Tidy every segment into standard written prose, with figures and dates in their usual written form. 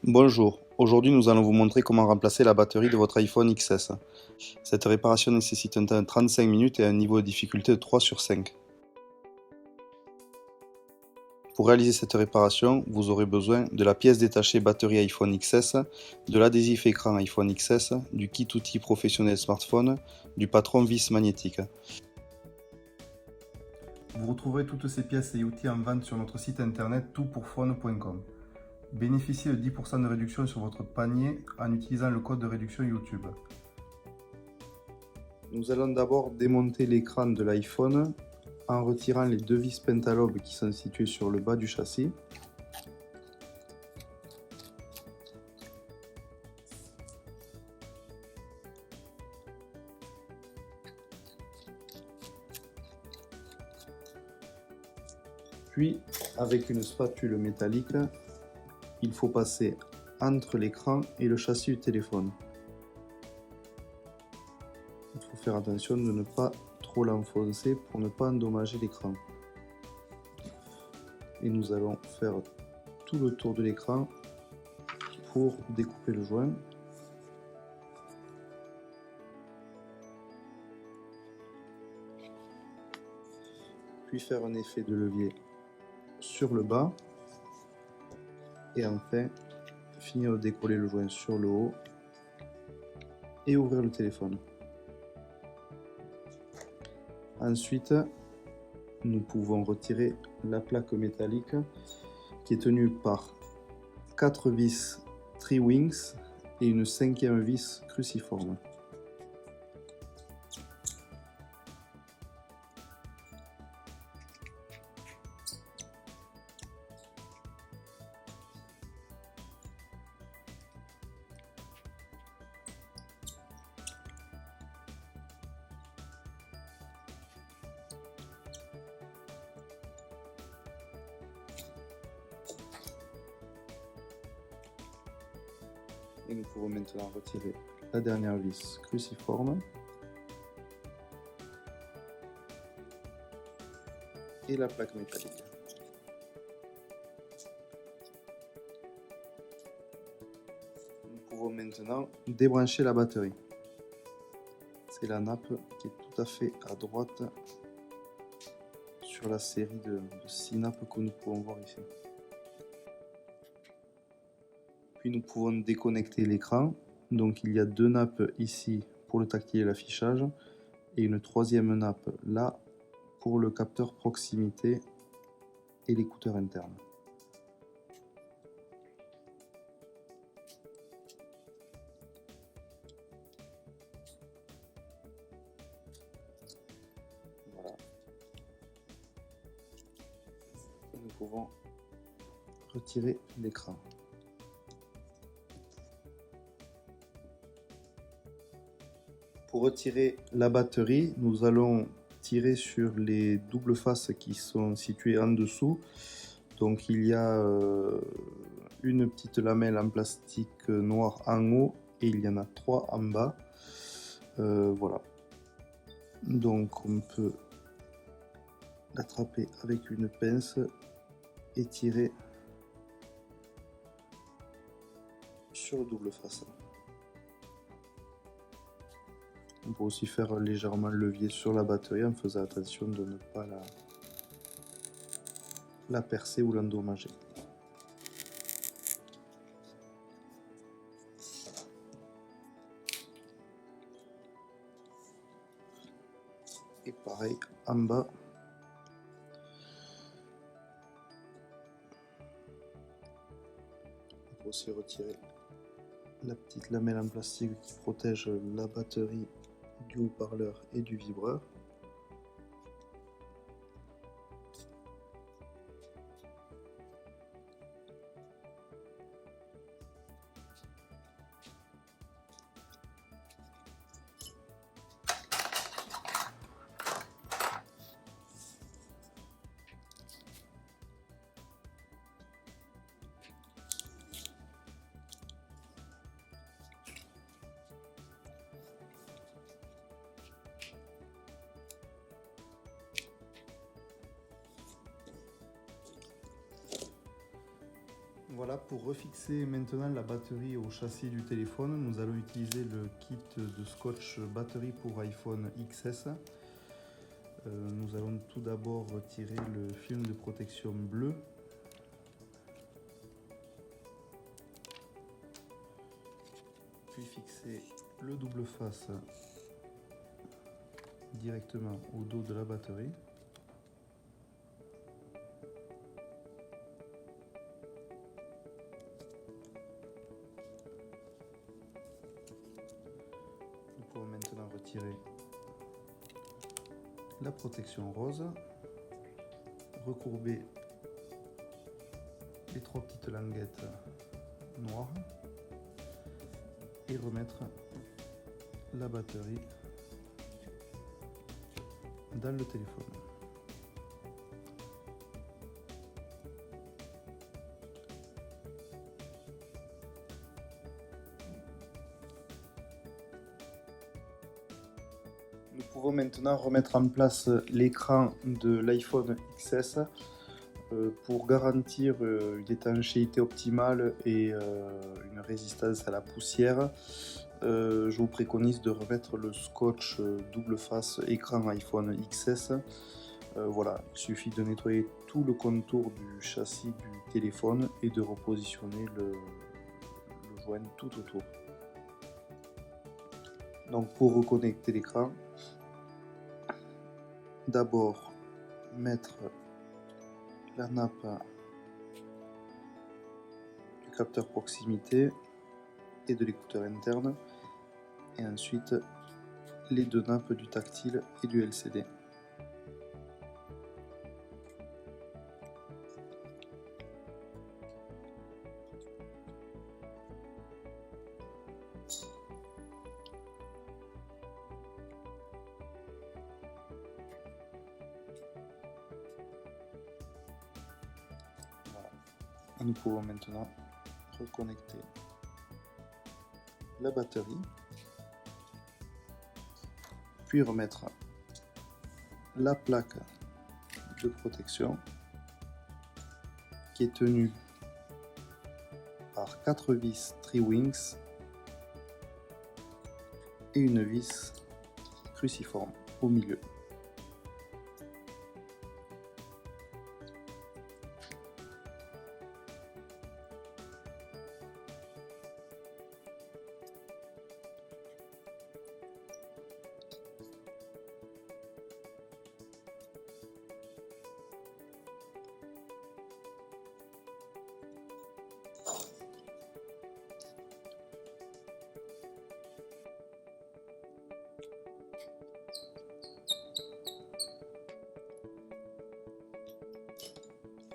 Bonjour, aujourd'hui nous allons vous montrer comment remplacer la batterie de votre iPhone XS. Cette réparation nécessite un temps de 35 minutes et un niveau de difficulté de 3 sur 5. Pour réaliser cette réparation, vous aurez besoin de la pièce détachée batterie iPhone XS, de l'adhésif écran iPhone XS, du kit outils professionnel smartphone, du patron vis magnétique. Vous retrouverez toutes ces pièces et outils en vente sur notre site internet toutpourphone.com. Bénéficiez de 10% de réduction sur votre panier en utilisant le code de réduction YouTube. Nous allons d'abord démonter l'écran de l'iPhone en retirant les deux vis pentalobes qui sont situées sur le bas du châssis. Puis, avec une spatule métallique, il faut passer entre l'écran et le châssis du téléphone. Il faut faire attention de ne pas trop l'enfoncer pour ne pas endommager l'écran. Et nous allons faire tout le tour de l'écran pour découper le joint. Puis faire un effet de levier sur le bas. Et enfin, finir de décoller le joint sur le haut et ouvrir le téléphone. Ensuite, nous pouvons retirer la plaque métallique qui est tenue par 4 vis Tri-Wings et une 5e vis cruciforme. Et nous pouvons maintenant retirer la dernière vis cruciforme et la plaque métallique. Nous pouvons maintenant débrancher la batterie. C'est la nappe qui est tout à fait à droite sur la série de 6 nappes que nous pouvons voir ici. Puis nous pouvons déconnecter l'écran. Donc il y a 2 nappes ici pour le tactile et l'affichage et une 3e nappe là pour le capteur proximité et l'écouteur interne. Voilà. Et nous pouvons retirer l'écran. Pour retirer la batterie, nous allons tirer sur les doubles faces qui sont situées en dessous. Donc il y a une petite lamelle en plastique noir en haut et il y en a 3 en bas. Voilà. Donc on peut l'attraper avec une pince et tirer sur le double face. On peut aussi faire légèrement le levier sur la batterie en faisant attention de ne pas la percer ou l'endommager. Et pareil en bas. On peut aussi retirer la petite lamelle en plastique qui protège la batterie du haut-parleur et du vibreur. Voilà, pour refixer maintenant la batterie au châssis du téléphone, nous allons utiliser le kit de scotch batterie pour iPhone XS. Nous allons tout d'abord retirer le film de protection bleu. Puis fixer le double face directement au dos de la batterie. Nous pouvons maintenant retirer la protection rose, recourber les 3 petites languettes noires et remettre la batterie dans le téléphone. Nous pouvons maintenant remettre en place l'écran de l'iPhone XS pour garantir une étanchéité optimale et une résistance à la poussière. Je vous préconise de remettre le scotch double face écran iPhone XS. Voilà, il suffit de nettoyer tout le contour du châssis du téléphone et de repositionner le joint tout autour. Donc pour reconnecter l'écran, d'abord mettre la nappe du capteur proximité et de l'écouteur interne, et ensuite les deux nappes du tactile et du LCD. Voilà. Et nous pouvons maintenant reconnecter la batterie, puis remettre la plaque de protection qui est tenue par 4 vis Tri-Wings et une vis cruciforme au milieu.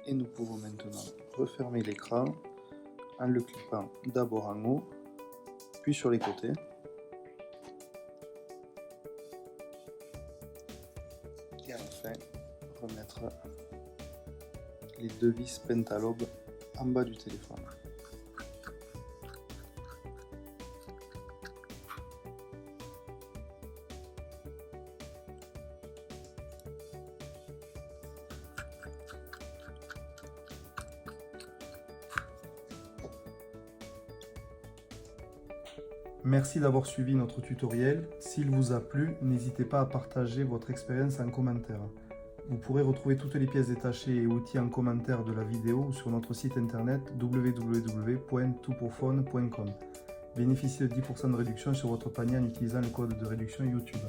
Et nous pouvons maintenant refermer l'écran en le clipant d'abord en haut, puis sur les côtés. Et enfin, remettre les deux vis pentalobes en bas du téléphone. Merci d'avoir suivi notre tutoriel. S'il vous a plu, n'hésitez pas à partager votre expérience en commentaire. Vous pourrez retrouver toutes les pièces détachées et outils en commentaire de la vidéo ou sur notre site internet www.toutpourphone.com. Bénéficiez de 10% de réduction sur votre panier en utilisant le code de réduction YouTube.